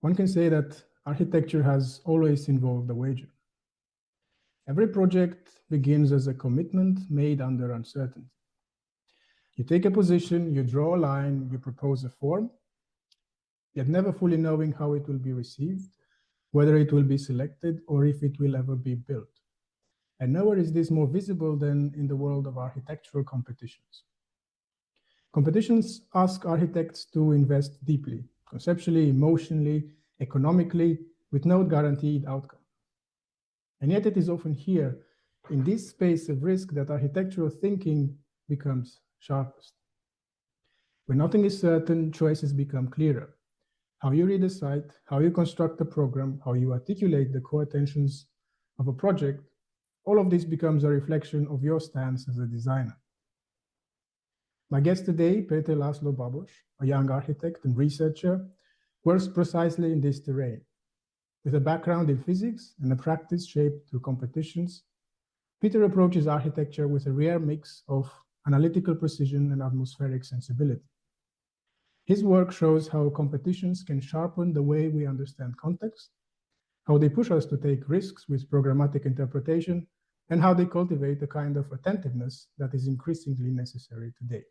One can say that architecture has always involved a wager. Every project begins as a commitment made under uncertainty. You take a position, you draw a line, you propose a form, yet never fully knowing how it will be received, whether it will be selected, or if it will ever be built. And nowhere is this more visible than in the world of architectural competitions. Competitions ask architects to invest deeply, conceptually, emotionally, economically, with no guaranteed outcome. And yet it is often here, in this space of risk, that architectural thinking becomes sharpest. When nothing is certain, choices become clearer. How you read a site, how you construct a program, how you articulate the core tensions of a project, all of this becomes a reflection of your stance as a designer. My guest today, Peter László Babos, a young architect and researcher, works precisely in this terrain. With a background in physics and a practice shaped through competitions, Peter approaches architecture with a rare mix of analytical precision and atmospheric sensibility. His work shows how competitions can sharpen the way we understand context, how they push us to take risks with programmatic interpretation, and how they cultivate a kind of attentiveness that is increasingly necessary today.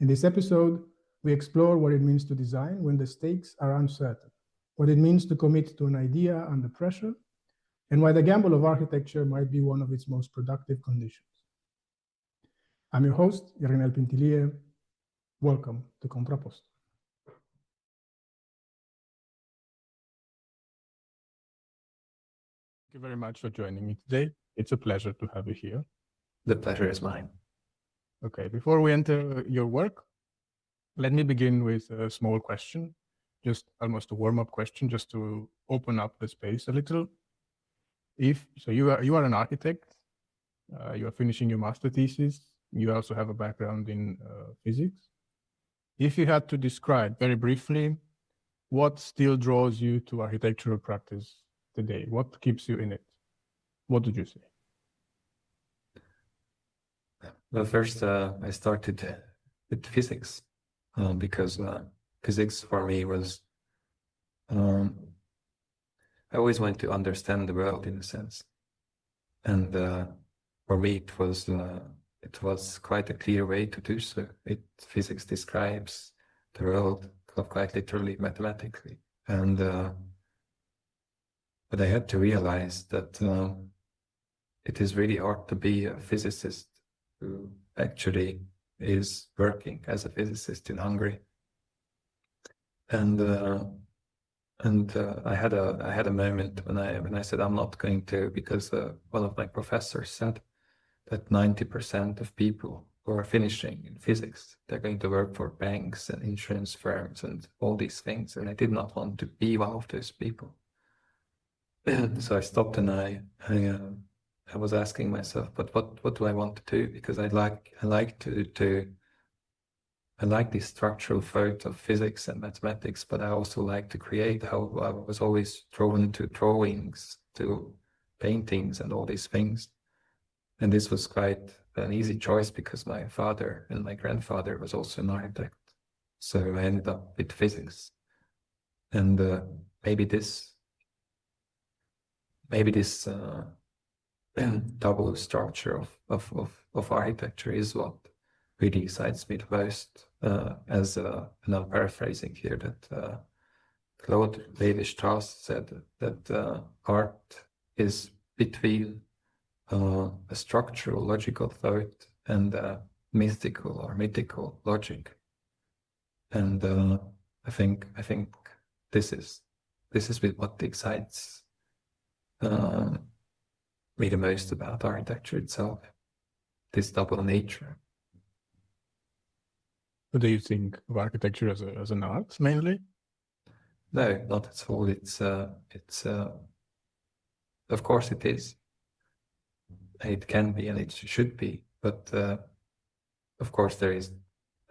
In this episode, we explore what it means to design when the stakes are uncertain, what it means to commit to an idea under pressure, and why the gamble of architecture might be one of its most productive conditions. I'm your host, Irinel Pintilie. Welcome to Contrapposto. Thank you very much for joining me today. It's a pleasure to have you here. The pleasure is mine. Okay, before we enter your work, let me begin with a small question, just almost a warm-up question, just to open up the space a little. You are an architect, you are finishing your master thesis, you also have a background in physics. If you had to describe very briefly what still draws you to architectural practice today, what keeps you in it, what would you say? Well, first, I started with physics because physics for me was, I always wanted to understand the world in a sense. And for me, it was quite a clear way to do so. Physics describes the world quite literally, mathematically. And but I had to realize that it is really hard to be a physicist who actually is working as a physicist in Hungary. And I had a moment when I said I'm not going to, because one of my professors said that 90% of people who are finishing in physics, they're going to work for banks and insurance firms and all these things, and I did not want to be one of those people. So I stopped and I was asking myself, but what do I want to do? Because I like this structural thought of physics and mathematics, but I also like to create. How I was always drawn to drawings, to paintings and all these things. And this was quite an easy choice because my father and my grandfather was also an architect. So I ended up with physics. And maybe this double structure of architecture is what really excites me the most, and I'm paraphrasing here, that Claude Lévi-Strauss said that art is between a structural logical thought and a mystical or mythical logic. And I think this is what excites me the most about architecture itself, this double nature. What do you think of architecture as an art mainly? No, not at all. It's of course it is. It can be and it should be, but of course there is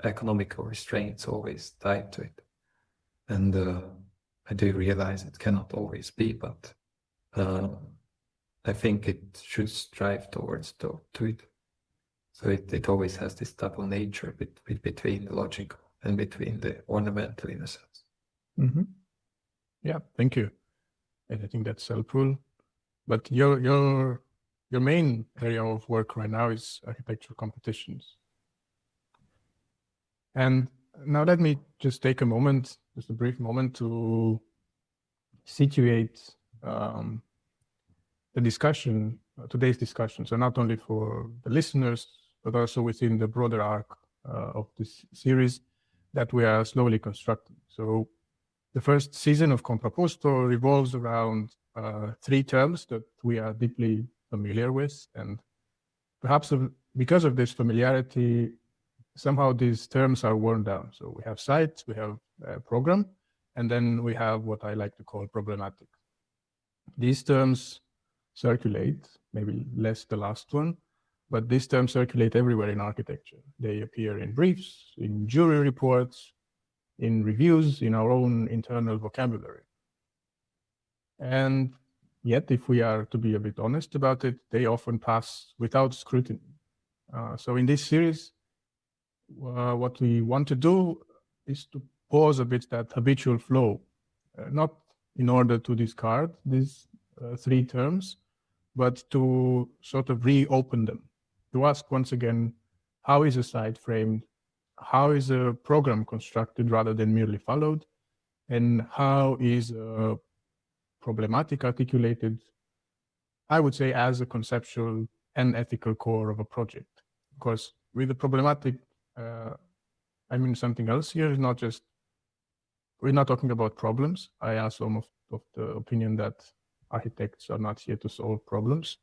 economical restraints always tied to it, and I do realize it cannot always be, but I think it should strive towards to it. So it always has this double nature between the logical and between the ornamental, in a sense. Mm-hmm. Yeah, thank you. And I think that's helpful. But your main area of work right now is architectural competitions. And now let me just take a moment, just a brief moment, to situate the discussion, today's discussion. So not only for the listeners, but also within the broader arc of this series that we are slowly constructing. So the first season of Contrapposto revolves around three terms that we are deeply familiar with. And perhaps because of this familiarity, somehow these terms are worn down. So we have site, we have program, and then we have what I like to call programmatic. These terms circulate, maybe less the last one, but these terms circulate everywhere in architecture. They appear in briefs, in jury reports, in reviews, in our own internal vocabulary. And yet, if we are to be a bit honest about it, they often pass without scrutiny. So in this series, what we want to do is to pause a bit that habitual flow, not in order to discard these three terms, but to sort of reopen them, to ask once again, how is a site framed? How is a program constructed rather than merely followed? And how is a problematic articulated, I would say, as a conceptual and ethical core of a project? Because with the problematic, I mean something else here is not just, we're not talking about problems. I am some of the opinion that architects are not here to solve problems.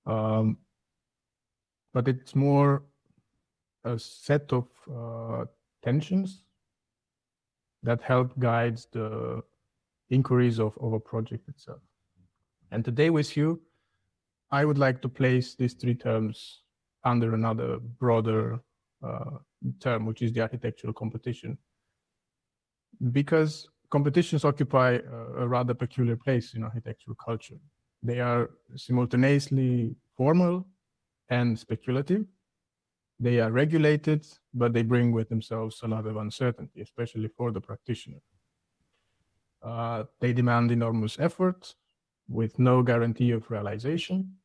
But it's more a set of tensions that help guide the inquiries of a project itself. And today with you, I would like to place these three terms under another broader term, which is the architectural competition. Because competitions occupy a rather peculiar place in architectural culture. They are simultaneously formal and speculative. They are regulated, but they bring with themselves a lot of uncertainty, especially for the practitioner. They demand enormous effort with no guarantee of realization.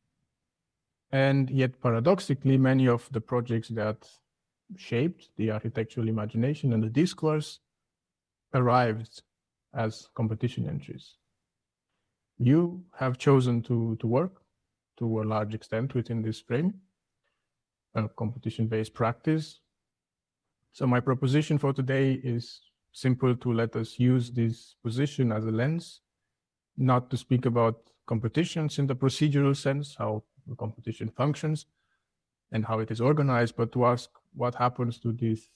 And yet, paradoxically, many of the projects that shaped the architectural imagination and the discourse arrived as competition entries. You have chosen to work to a large extent within this frame, a competition-based practice. So my proposition for today is simple: to let us use this position as a lens, not to speak about competitions in the procedural sense, how the competition functions and how it is organized, but to ask what happens to these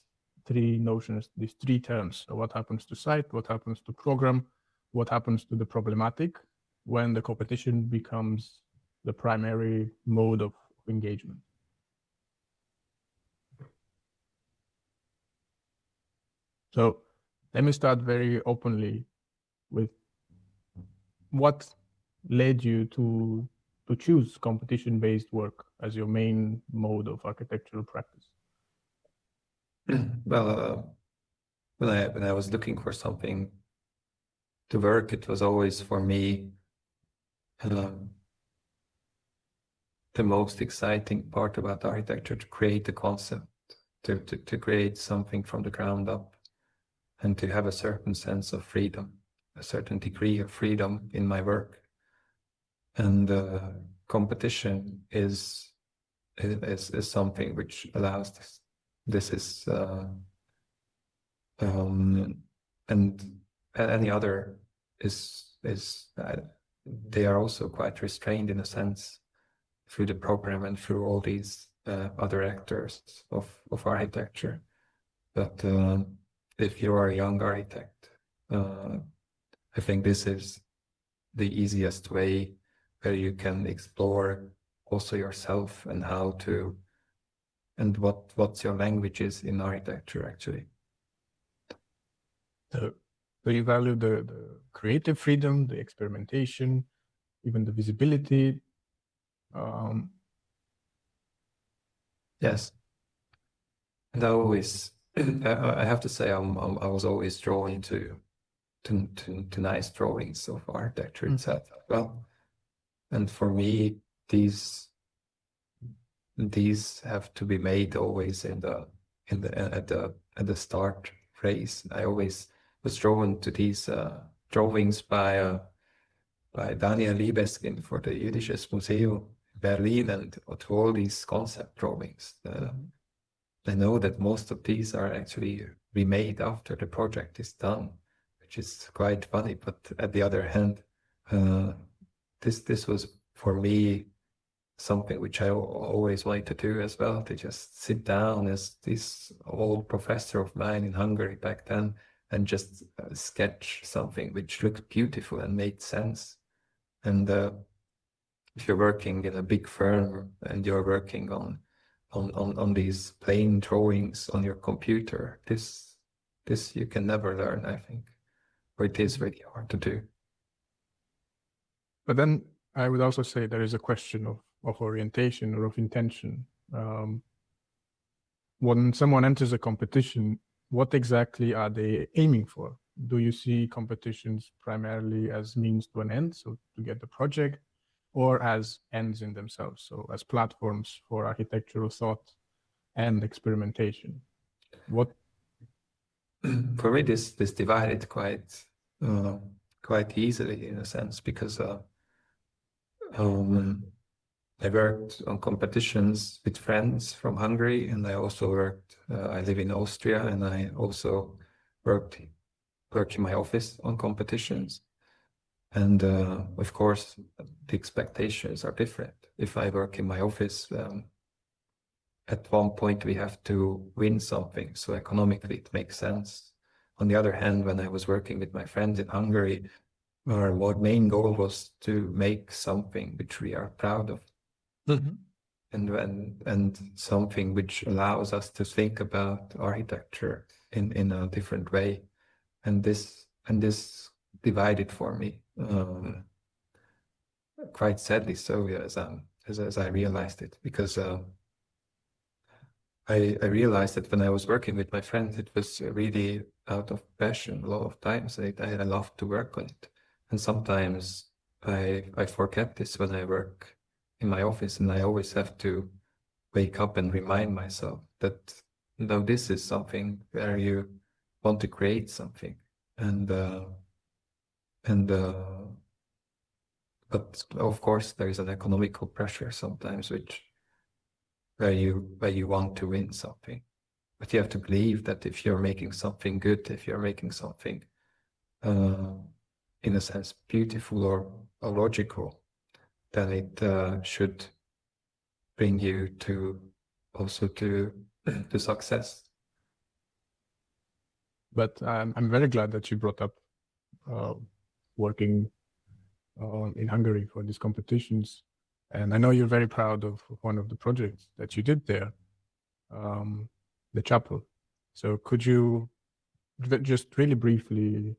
three notions, these three terms. So what happens to site, what happens to program, what happens to the problematic when the competition becomes the primary mode of engagement. So let me start very openly with what led you to choose competition-based work as your main mode of architectural practice? Well, when I was looking for something to work, it was always for me the most exciting part about architecture, to create a concept, to create something from the ground up, and to have a certain sense of freedom, a certain degree of freedom in my work. And competition is something which allows this. This is and any other is they are also quite restrained in a sense through the program and through all these other actors of architecture. But if you are a young architect, I think this is the easiest way where you can explore also yourself and how to, and what's your language is in architecture actually. So you value the creative freedom, the experimentation, even the visibility. Yes. And I always, I have to say, I was always drawn nice drawings of architecture itself as well. And for me, these have to be made always at the start phase. I always was drawn to these drawings by Daniel Libeskind for the Jüdisches Museum in Berlin, and to all these concept drawings. I know that most of these are actually remade after the project is done, which is quite funny. But at the other hand, this was for me something which I always wanted to do as well, to just sit down as this old professor of mine in Hungary back then and just sketch something which looked beautiful and made sense. And if you're working in a big firm and you're working on these plain drawings on your computer, this you can never learn, I think, or it is really hard to do. But then I would also say there is a question of orientation or of intention. When someone enters a competition, what exactly are they aiming for? Do you see competitions primarily as means to an end, so to get the project, or as ends in themselves, so as platforms for architectural thought and experimentation? What? For me, this divided quite easily in a sense, because I worked on competitions with friends from Hungary, and I also worked. I live in Austria, and I also work in my office on competitions. And of course, the expectations are different. If I work in my office, at one point we have to win something, so economically it makes sense. On the other hand, when I was working with my friends in Hungary, our main goal was to make something which we are proud of, and something which allows us to think about architecture in a different way. And this divided for me, quite sadly so, as I realized it, because I realized that when I was working with my friends, it was really out of passion. A lot of times I love to work on it, and sometimes I forget this when I work in my office, and I always have to wake up and remind myself that no, this is something where you want to create something, but of course there is an economical pressure sometimes, where you want to win something, but you have to believe that if you're making something good, if you're making something in a sense beautiful or logical, then it should bring you to success. But I'm very glad that you brought up working in Hungary for these competitions. And I know you're very proud of one of the projects that you did there, the chapel. So could you just really briefly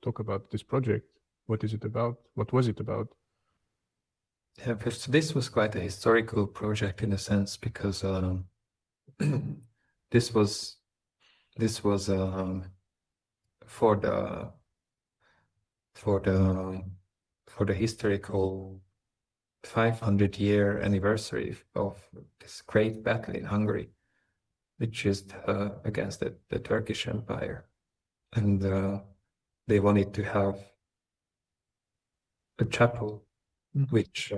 talk about this project? What is it about? What was it about? Yeah, this was quite a historical project in a sense, because this was for the historical 500-year anniversary of this great battle in Hungary, which is against the Turkish Empire, and they wanted to have a chapel which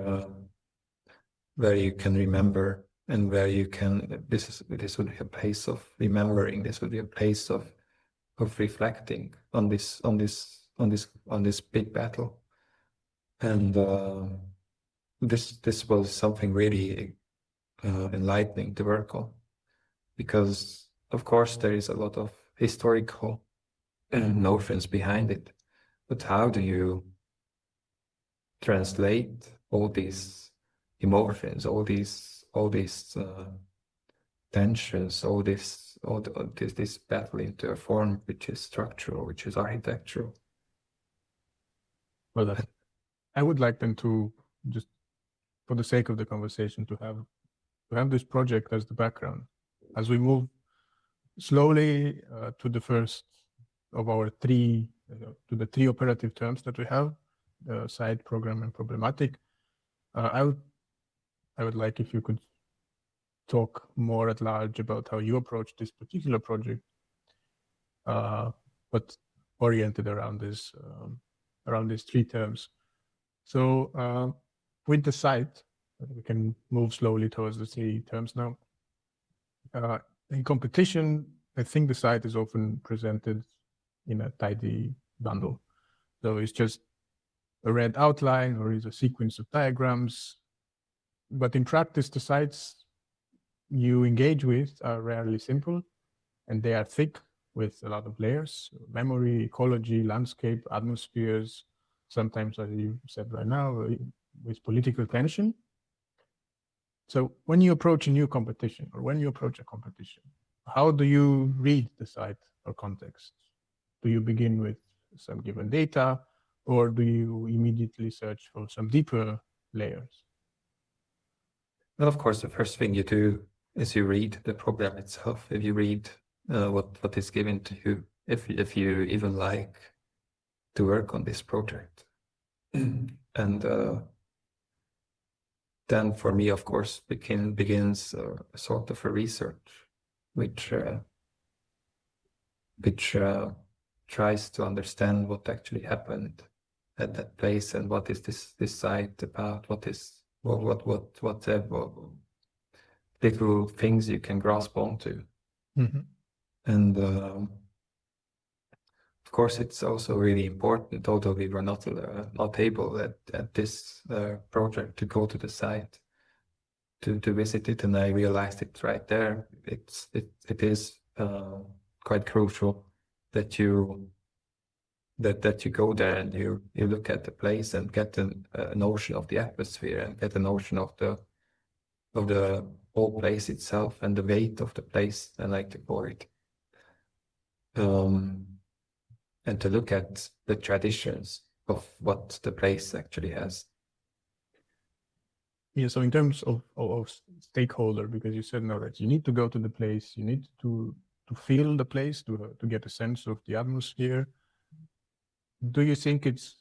where you can remember, and where you can this would be a place of remembering. This would be a place of reflecting on this big battle, and this was something really enlightening to work on, because of course there is a lot of historical notions behind it, but how do you translate all these emotions, all these tensions, this battle into a form which is structural, which is architectural? Well, I would like then to, just for the sake of the conversation, to have this project as the background as we move slowly to the first of our 3 to the three operative terms that we have, the site, program, and programmatic. I would like if you could talk more at large about how you approach this particular project, but oriented around these three terms. So with the site, we can move slowly towards the three terms now. In competition, I think the site is often presented in a tidy bundle. So it's just a red outline or is a sequence of diagrams. But in practice, the sites you engage with are rarely simple, and they are thick with a lot of layers: memory, ecology, landscape, atmospheres, sometimes, as you said right now, with political tension. So when you approach a new competition, or when you approach a competition, how do you read the site or context? Do you begin with some given data, or do you immediately search for some deeper layers? Well, of course, the first thing you do is you read the program itself. If you read what is given to you, if you even like to work on this project, and then for me, of course, begins a sort of a research, which tries to understand what actually happened at that place and what is this site about, what little things you can grasp onto. Mm-hmm. And of course, it's also really important, although we were not able at this project to go to the site to visit it, and I realized it right there. It is quite crucial that you go there and you look at the place and get a notion of the atmosphere and get a notion of the whole place itself and the weight of the place, I like to call it. And to look at the traditions of what the place actually has. Yeah, so in terms of stakeholder, because you said now that you need to go to the place, you need to feel the place, to get a sense of the atmosphere. Do you think it's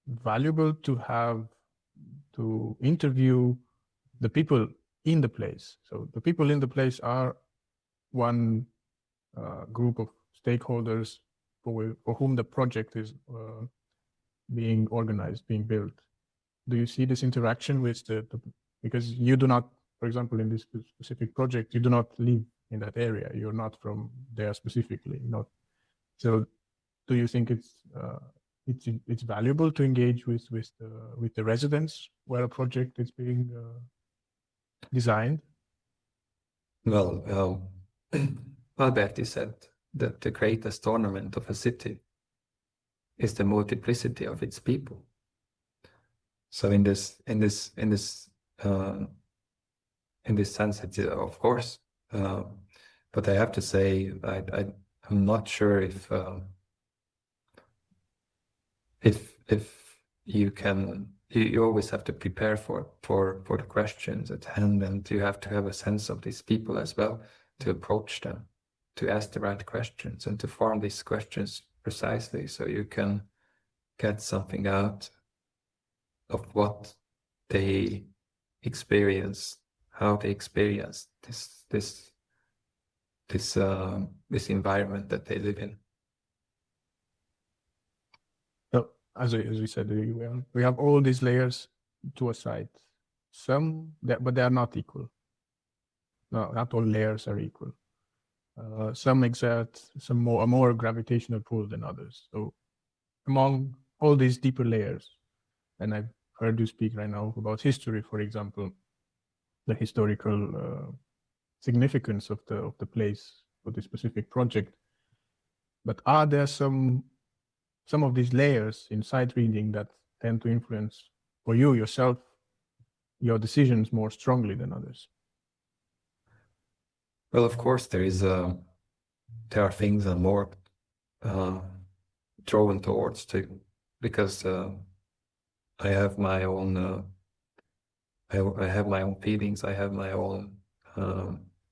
valuable to interview the people in the place? So the people in the place are one group of stakeholders for whom the project is being organized, being built. Do you see this interaction with because you do not, for example, in this specific project, you do not live in that area. You're not from there specifically. So do you think it's valuable to engage with the residents where a project is being designed? Well, Alberti said that the greatest ornament of a city is the multiplicity of its people. So in this sense, it's, of course, but I have to say I'm not sure if you can. You always have to prepare for the questions at hand, and you have to have a sense of these people as well to approach them, to ask the right questions, and to form these questions precisely so you can get something out of what they experience, how they experience this environment that they live in. So, as we said, we have all these layers to a site. But they are not equal. No, not all layers are equal. Some exert a more gravitational pull than others. So among all these deeper layers, and I've heard you speak right now about history, for example, the historical significance of the place for the specific project. But are there some of these layers in site reading that tend to influence, for you yourself, your decisions more strongly than others? Well, of course, there are things I'm more drawn towards too, because I have my own I have my own feelings, I have my own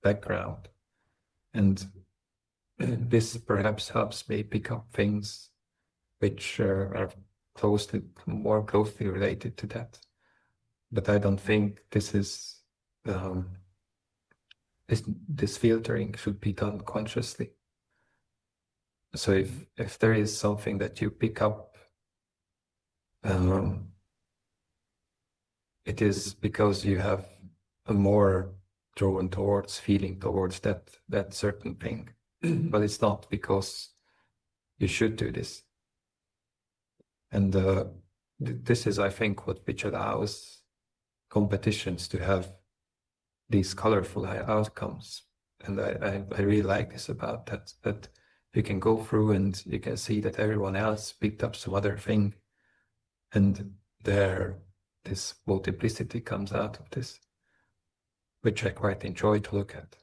background, and this perhaps helps me pick up things which are more closely related to that. But I don't think this is this filtering should be done consciously. So if there is something that you pick up, it is because you have a more drawn towards feeling towards that certain thing, but it's not because you should do this. And this is, I think, which allows competitions to have these colorful outcomes. And I really like this about that you can go through and you can see that everyone else picked up some other thing, and this multiplicity comes out of this, which I quite enjoy to look at.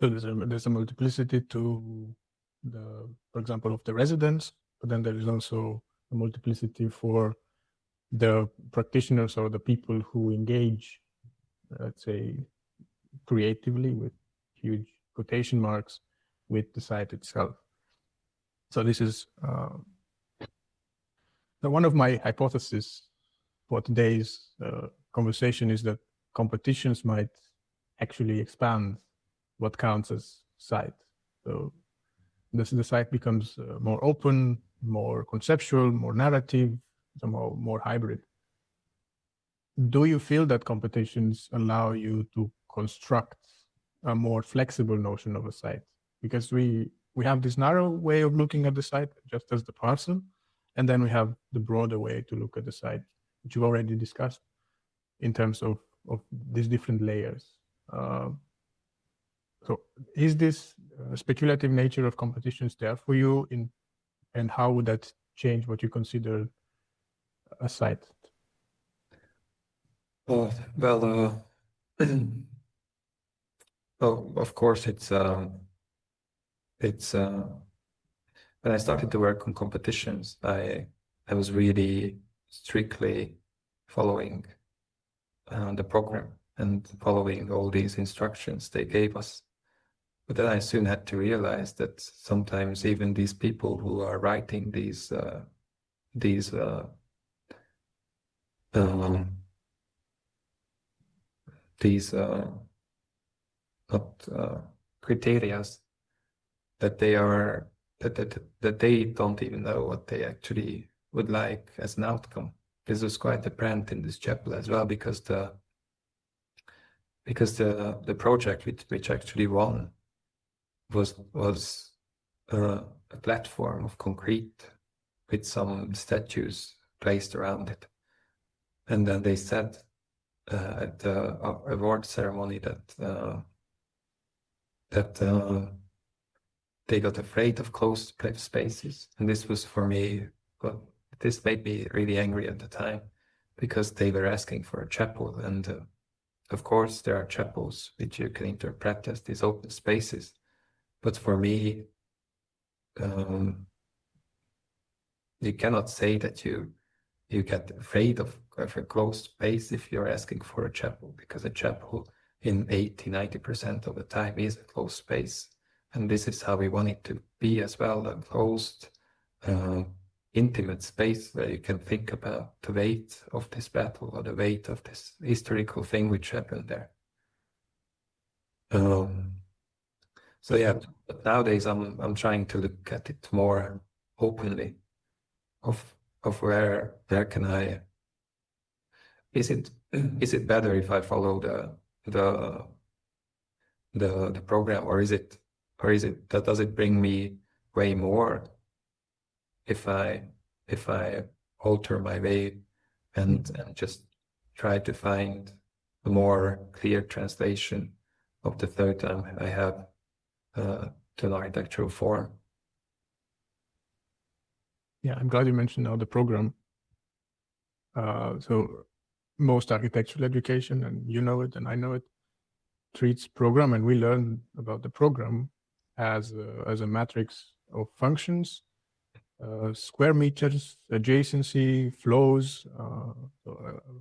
So there's a multiplicity to for example, of the residents, but then there is also a multiplicity for the practitioners or the people who engage, let's say, creatively, with huge quotation marks, with the site itself. So this is one of my hypotheses for today's conversation is that competitions might actually expand what counts as site. So the site becomes more open, more conceptual, more narrative, somehow more hybrid. Do you feel that competitions allow you to construct a more flexible notion of a site? Because we have this narrow way of looking at the site, just as the parcel, and then we have the broader way to look at the site, which you've already discussed in terms of these different layers. So is this speculative nature of competitions there for you, and how would that change what you consider a site? Well, of course, it's when I started to work on competitions, I was really strictly following the program and following all these instructions they gave us. But then I soon had to realize that sometimes even these people who are writing these criterias, that they don't even know what they actually would like as an outcome. This was quite apparent in this chapel as well, because the project which actually won was a platform of concrete with some statues placed around it. And then they said at the award ceremony that they got afraid of closed spaces. And this was, for me, this made me really angry at the time, because they were asking for a chapel. And of course, there are chapels which you can interpret as these open spaces. But for me, you cannot say that you get afraid of a closed space if you're asking for a chapel, because a chapel in 80-90% of the time is a closed space. And this is how we want it to be as well, a closed, intimate space where you can think about the weight of this battle or the weight of this historical thing which happened there. So yeah, but nowadays I'm trying to look at it more openly, of where can I, is it better if I follow the program, or is it does it bring me way more if I alter my way and just try to find a more clear translation of the third time I have to an architectural form. Yeah, I'm glad you mentioned now the program. So most architectural education, and you know it and I know it, treats program, and we learn about the program as a matrix of functions, square meters, adjacency, flows,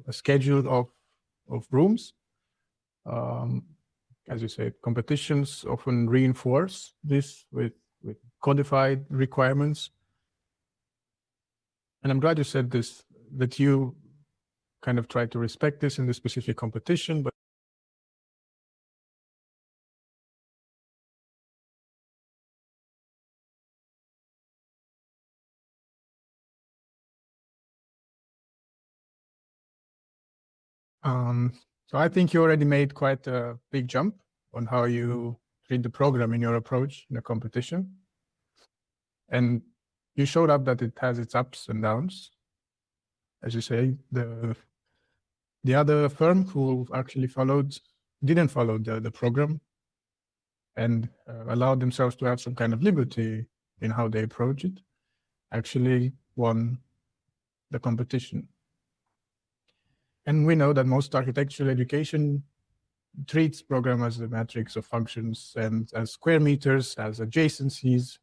a schedule of rooms. as you said, competitions often reinforce this with codified requirements. And I'm glad you said this, that you kind of try to respect this in the specific competition, but so I think you already made quite a big jump on how you treat the program in your approach in a competition. And you showed up that it has its ups and downs. As you say, the other firm who actually didn't follow the program and allowed themselves to have some kind of liberty in how they approach it, actually won the competition. And we know that most architectural education treats program as a matrix of functions and as square meters, as adjacencies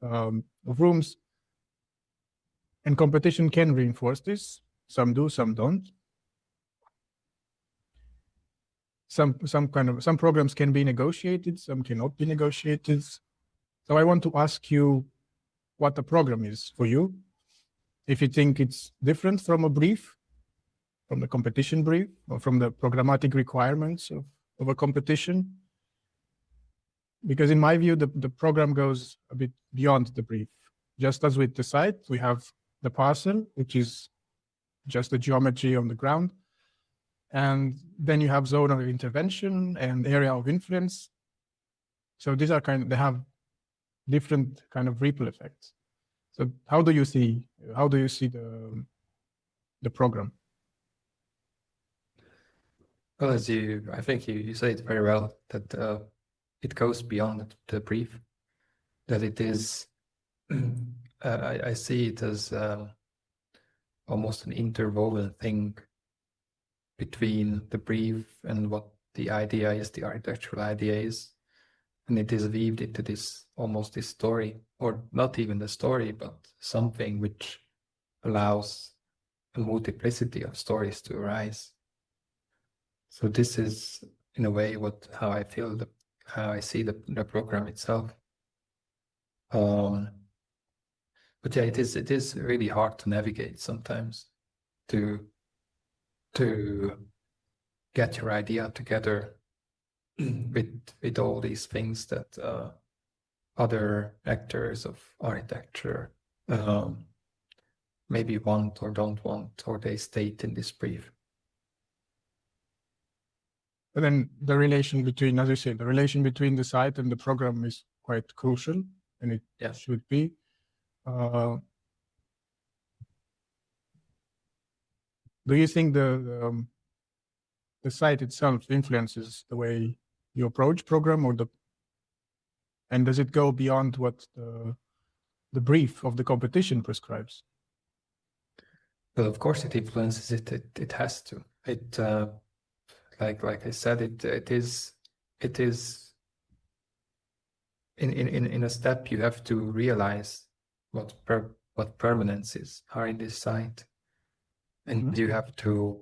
of rooms. And competition can reinforce this. Some do, some don't. Some programs can be negotiated, some cannot be negotiated. So I want to ask you what a program is for you. If you think it's different from a brief, from the competition brief, or from the programmatic requirements of a competition. Because in my view, the program goes a bit beyond the brief. Just as with the site, we have the parcel, which is just the geometry on the ground. And then you have zone of intervention and area of influence. So these are they have different kind of ripple effects. So how do you see the program? Well, I think you say it very well, that it goes beyond the brief, that it is, I see it as almost an interwoven thing between the brief and what the idea is, the architectural idea is. And it is weaved into this, almost this story, or not even the story, but something which allows a multiplicity of stories to arise. So this is, in a way, how I feel, how I see the program itself. But yeah, it is really hard to navigate sometimes, to get your idea together with all these things that other actors of architecture maybe want or don't want, or they state in this brief. But then the relation between, as you said, the relation between the site and the program is quite crucial, and it should be. Do you think the site itself influences the way you approach program, and does it go beyond what the brief of the competition prescribes? Well, of course it influences it. It has to. It like I said, it is in a step. You have to realize what permanences are in this site, and you have to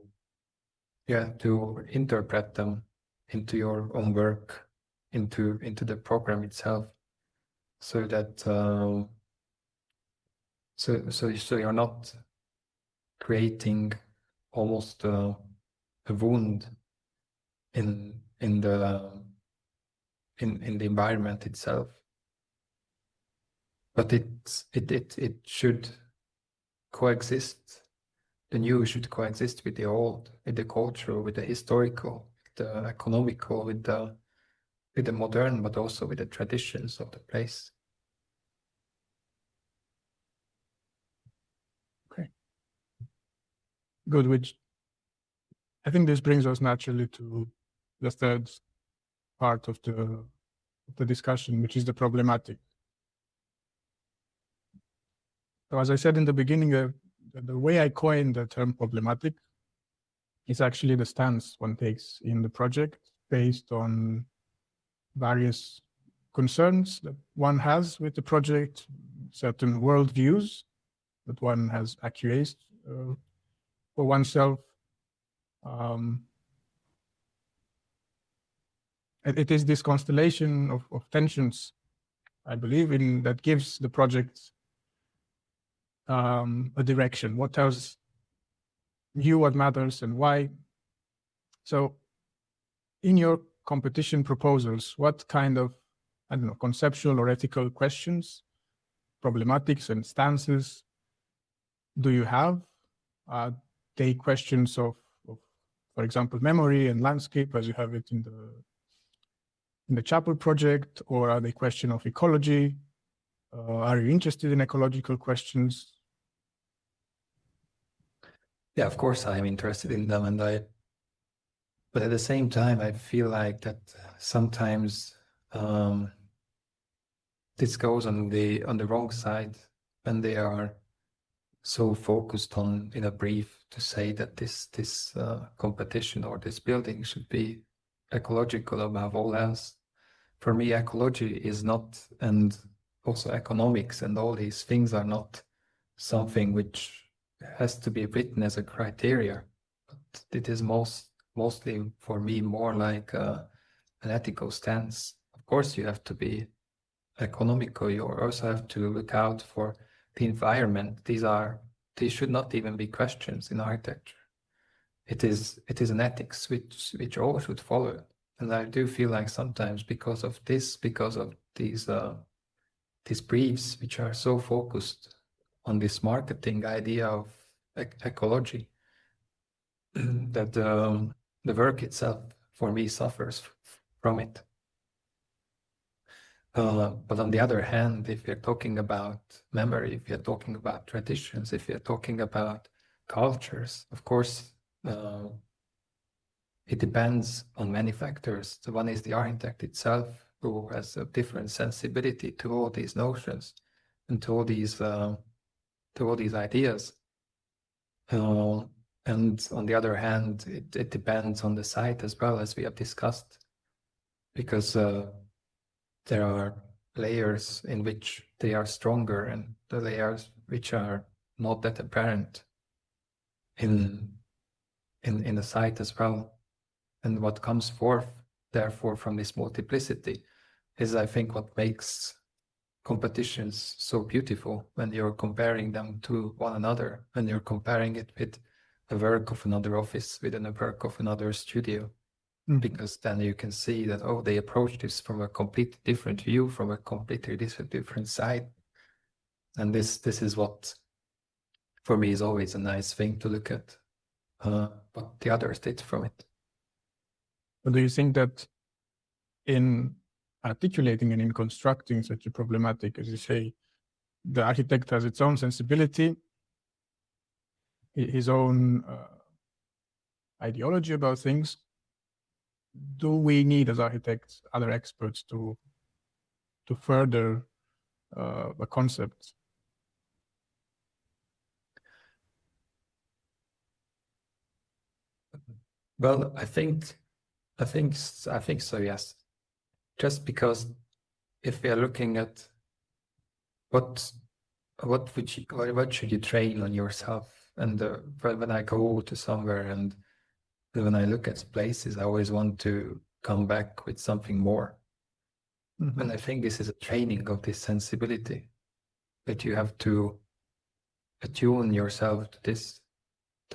interpret them into your own work, into the program itself, so that so you're not creating almost a wound in the environment itself, but it should coexist. The new should coexist with the old, with the cultural, with the historical, with the economical, with the modern, but also with the traditions of the place. Okay, good. Which I think this brings us naturally to the third part of the discussion, which is the problematic. So as I said in the beginning, the way I coined the term problematic is actually the stance one takes in the project based on various concerns that one has with the project, certain worldviews that one has acquiesced for oneself. it is this constellation of tensions, I believe, in that gives the project a direction. What tells you what matters and why? So, in your competition proposals, what kind of, I don't know, conceptual or ethical questions, problematics and stances do you have? They questions of, for example, memory and landscape, as you have it in the chapel project, or are they question of ecology? Are you interested in ecological questions? Yeah, of course I am interested in them, but at the same time, I feel like that sometimes this goes on the wrong side when they are so focused on in a brief to say that this competition or this building should be ecological above all else. For me, ecology is not, and also economics and all these things are not something which has to be written as a criteria. But it is mostly for me more like an ethical stance. Of course, you have to be economical. You also have to look out for the environment. These should not even be questions in architecture. It is an ethics which all should follow. And I do feel like sometimes because of these briefs which are so focused on this marketing idea of ecology, that the work itself for me suffers from it. But on the other hand, if you're talking about memory, if you're talking about traditions, if you're talking about cultures, of course, it depends on many factors. The one is the architect itself, who has a different sensibility to all these notions and to all these ideas. And on the other hand, it depends on the site as well, as we have discussed, because there are layers in which they are stronger and the layers which are not that apparent in the site as well. And what comes forth, therefore, from this multiplicity is, I think, what makes competitions so beautiful when you're comparing them to one another, when you're comparing it with a work of another office, with a work of another studio. Because then you can see that, oh, they approach this from a completely different view, from a completely different side. And this is what, for me, is always a nice thing to look at, what the others did from it. But do you think that in articulating and in constructing such a problematic, as you say, the architect has its own sensibility, his own ideology about things? Do we need, as architects, other experts to further the concept? Well, I think so, yes. Just because if we are looking at what should you train on yourself, and when I go to somewhere and when I look at places, I always want to come back with something more. And I think this is a training of this sensibility, that you have to attune yourself to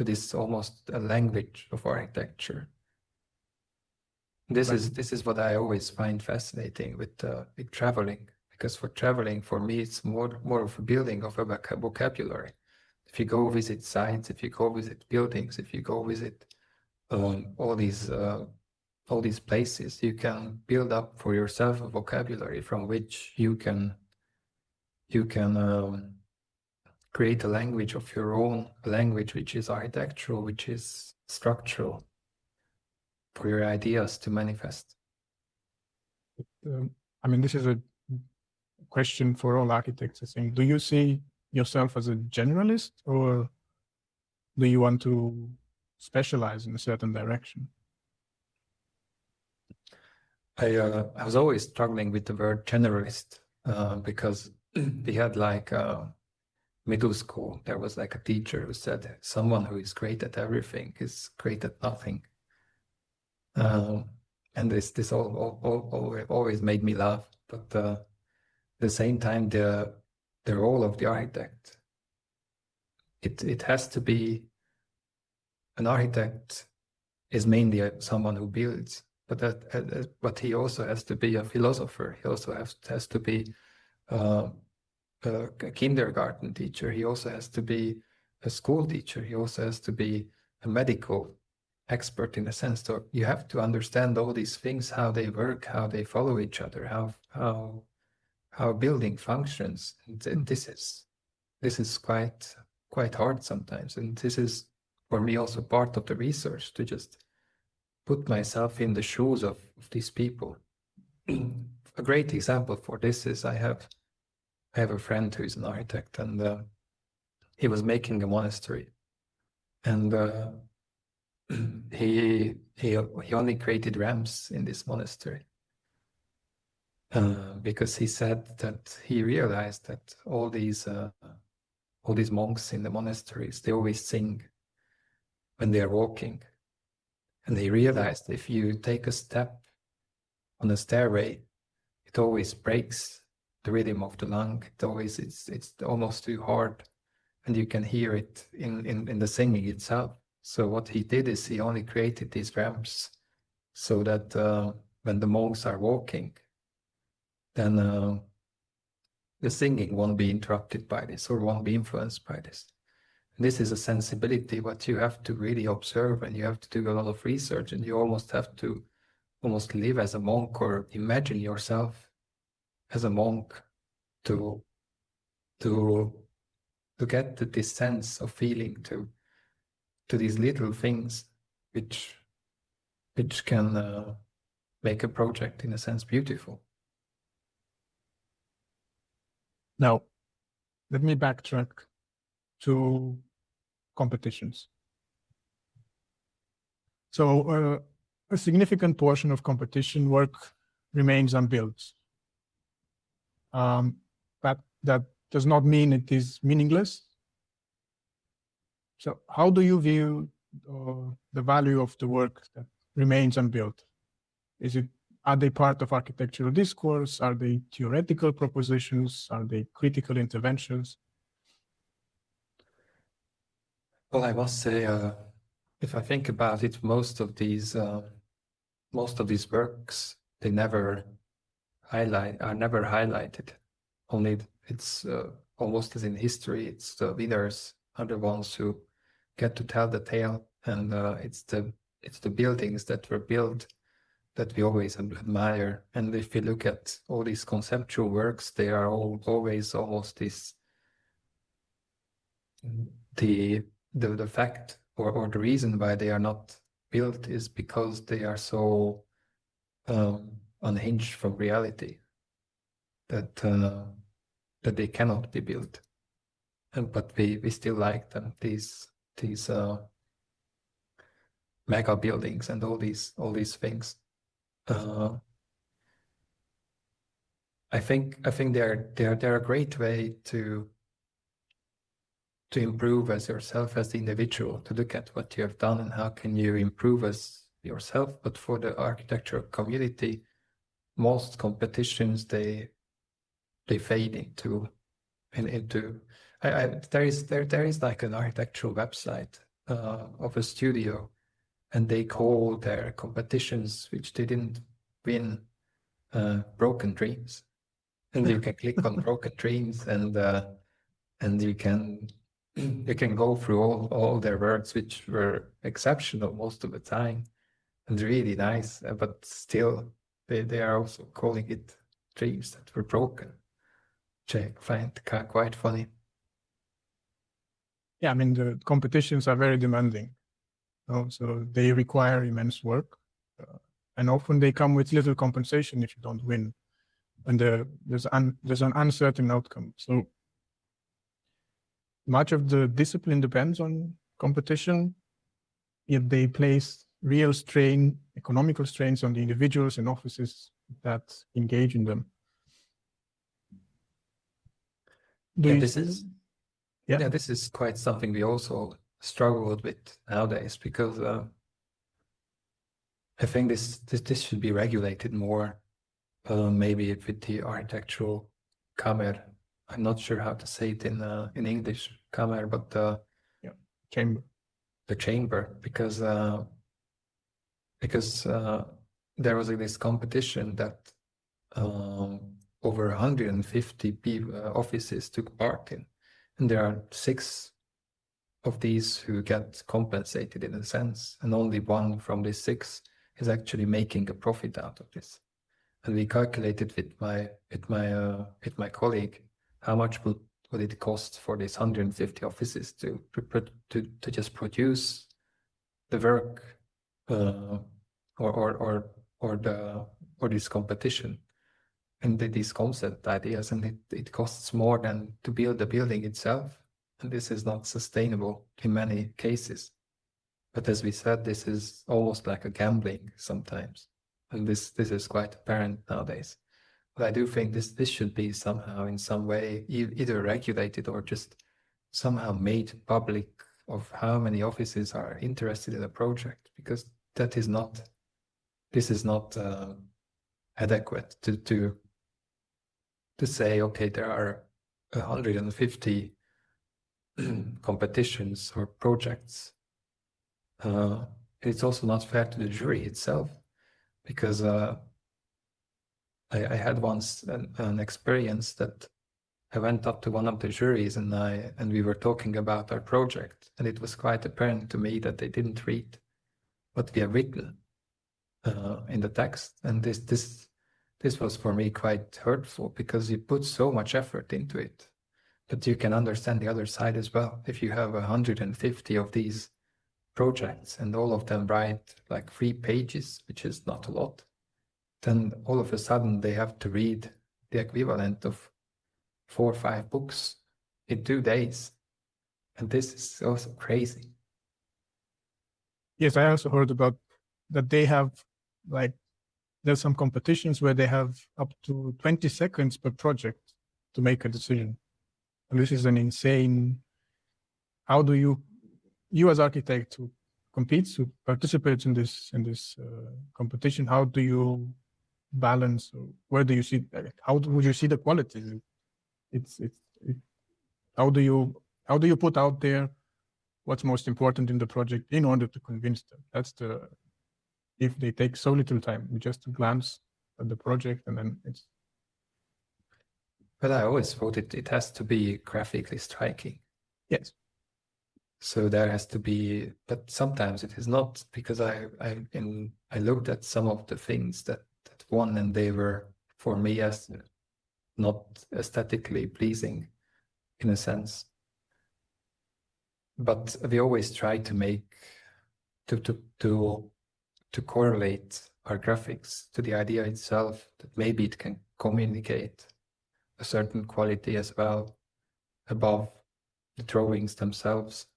this almost a language of architecture. This is what I always find fascinating with traveling, because for traveling, for me, it's more of a building of a vocabulary. If you go visit sites, if you go visit buildings, if you go visit all these places, you can build up for yourself a vocabulary from which you can create a language of your own, a language which is architectural, which is structural, for your ideas to manifest. I mean, this is a question for all architects, I think. Do you see yourself as a generalist, or do you want to specialize in a certain direction? I was always struggling with the word generalist, because we had like middle school, there was like a teacher who said someone who is great at everything is great at nothing. And this always made me laugh. But at the same time, the role of the architect, it has to be, an architect is mainly someone who builds, but he also has to be a philosopher. He also has to be a kindergarten teacher. He also has to be a school teacher. He also has to be a medical expert, in a sense. So you have to understand all these things, how they work, how they follow each other, how a building functions. And this is quite hard sometimes. And this is for me also part of the research, to just put myself in the shoes of these people. A great example for this is I have a friend who is an architect, and he was making a monastery, and he only created ramps in this monastery because he said that he realized that all these monks in the monasteries, they always sing when they are walking, and he realized if you take a step on a stairway, it always breaks the rhythm of the lung. It's almost too hard, and you can hear it in the singing itself. So what he did is he only created these ramps so that when the monks are walking, then the singing won't be interrupted by this or won't be influenced by this. And this is a sensibility what you have to really observe, and you have to do a lot of research, and you almost have to live as a monk or imagine yourself as a monk to get to this sense of feeling, to these little things which can make a project, in a sense, beautiful. Now, let me backtrack to competitions. So a significant portion of competition work remains unbuilt. But that does not mean it is meaningless. So how do you view the value of the work that remains unbuilt? Are they part of architectural discourse? Are they theoretical propositions? Are they critical interventions? Well, I must say, if I think about it, most of these works, they never are never highlighted. Only it's almost as in history, it's the winners are the ones who get to tell the tale, and it's the buildings that were built that we always admire. And if you look at all these conceptual works, they are always almost this the fact or the reason why they are not built is because they are so unhinged from reality that they cannot be built. But we still like them, these mega buildings and all these things. I think they're a great way to improve as yourself, as the individual, to look at what you have done and how can you improve as yourself. But for the architectural community, most competitions they fade into there is like an architectural website of a studio, and they call their competitions which they didn't win broken dreams, and you can click on broken dreams, and you can go through all their works, which were exceptional most of the time and really nice, but still they are also calling it dreams that were broken, which I find quite funny. Yeah, I mean, the competitions are very demanding. So they require immense work, and often they come with little compensation if you don't win, and there's an uncertain outcome. So much of the discipline depends on competition, yet they place real strain, economical strains on the individuals and offices that engage in them. This is quite something we also struggled with nowadays, because I think this should be regulated more, maybe with the architectural Kammer. I'm not sure how to say it in English, Kammer, but Chamber. the chamber, because there was this competition that over 150 offices took part in, and there are 6 of these who get compensated in a sense, and only 1 from these 6 is actually making a profit out of this. And we calculated with my colleague how much would it cost for these 150 offices to just produce the work or this competition and these concept ideas, and it costs more than to build the building itself, and this is not sustainable in many cases. But as we said, this is almost like a gambling sometimes, and this is quite apparent nowadays. But I do think this should be somehow in some way either regulated or just somehow made public of how many offices are interested in a project, because this is not adequate to say, okay, there are 150 competitions or projects. It's also not fair to the jury itself, because I had once an experience that I went up to one of the juries and we were talking about our project, and it was quite apparent to me that they didn't read what we have written in the text, and this was for me quite hurtful, because you put so much effort into it. But you can understand the other side as well. If you have 150 of these projects and all of them write like 3 pages, which is not a lot, then all of a sudden they have to read the equivalent of 4 or 5 books in 2 days. And this is also crazy. Yes, I also heard about that they have, like, there's some competitions where they have up to 20 seconds per project to make a decision. And this is an insane. How do you as architect who competes, who participates in this competition, how do you balance, or where do you see, how would you see the quality? How do you put out there what's most important in the project in order to convince them? If they take so little time, just to glance at the project, and then it's. But I always thought it has to be graphically striking. Yes. So there has to be, but sometimes it is not, because I looked at some of the things that won, and they were for me as not aesthetically pleasing in a sense. But we always try to make to correlate our graphics to the idea itself, that maybe it can communicate a certain quality as well above the drawings themselves,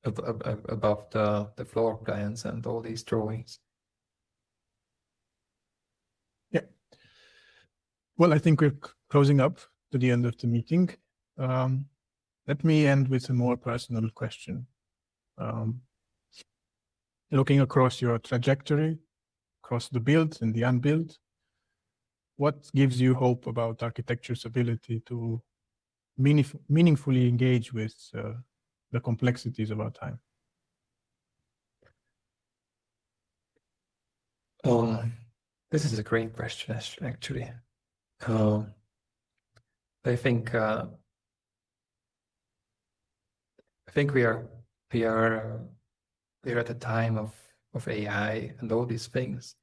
above the floor plans and all these drawings. Yeah. Well, I think we're closing up to the end of the meeting. Let me end with a more personal question. Looking across your trajectory, across the build and the unbuilt, what gives you hope about architecture's ability to meaningfully engage with the complexities of our time? This is a great question, actually. I think we are at a time of AI and all these things.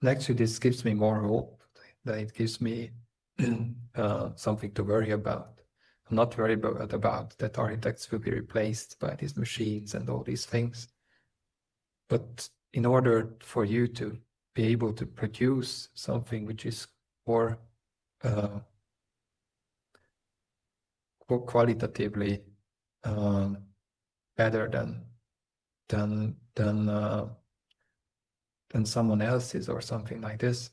And actually, this gives me more hope, that it gives me something to worry about. I'm not worried about that architects will be replaced by these machines and all these things. But in order for you to be able to produce something which is more qualitatively better than someone else's or something like this,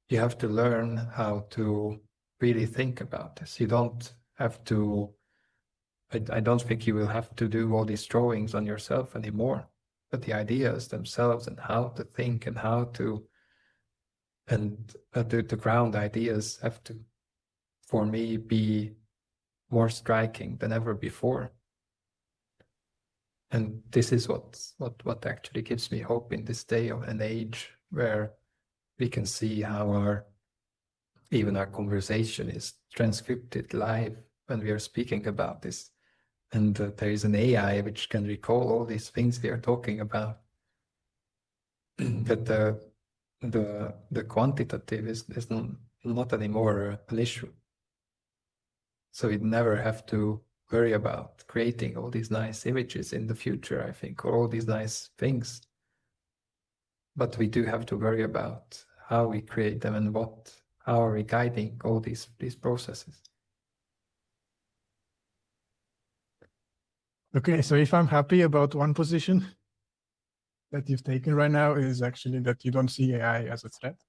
you have to learn how to really think about this. You don't have to, I don't think you will have to do all these drawings on yourself anymore. the ideas themselves and how to think and how to, and the ground ideas have to, for me, be more striking than ever before. And this is what actually gives me hope in this day of an age where we can see how even our conversation is transcribed live when we are speaking about this. And there is an AI which can recall all these things we are talking about. But the quantitative is not anymore an issue. So we never have to worry about creating all these nice images in the future, I think, or all these nice things. But we do have to worry about how we create them and how are we guiding all these processes. Okay, so if I'm happy about one position that you've taken right now is actually that you don't see AI as a threat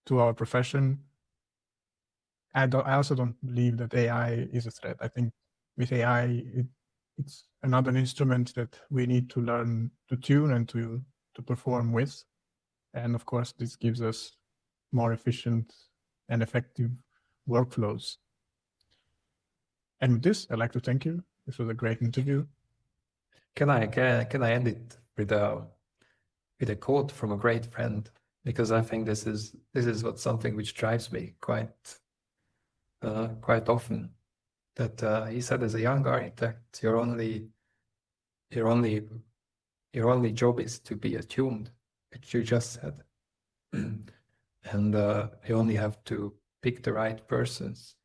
to our profession. I also don't believe that AI is a threat. I think with AI, it's another instrument that we need to learn to tune and to perform with. And of course, this gives us more efficient and effective workflows. And with this, I'd like to thank you. This was a great interview. Can I end it with a quote from a great friend? Because I think this is what something which drives me quite often. That he said, as a young architect, your only job is to be attuned, which you just said, and you only have to pick the right persons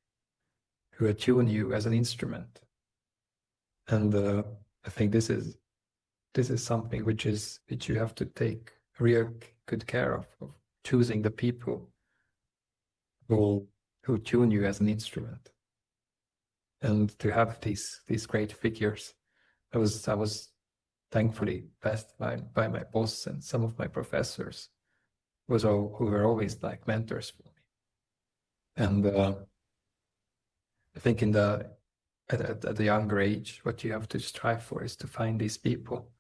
who attune you as an instrument. And I think this is something which you have to take real good care of choosing the people who tune you as an instrument. And to have these great figures, I was thankfully blessed by my boss and some of my professors who were always like mentors for me. And I think at a younger age, what you have to strive for is to find these people.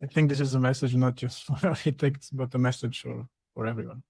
I think this is a message not just for architects, but a message for everyone.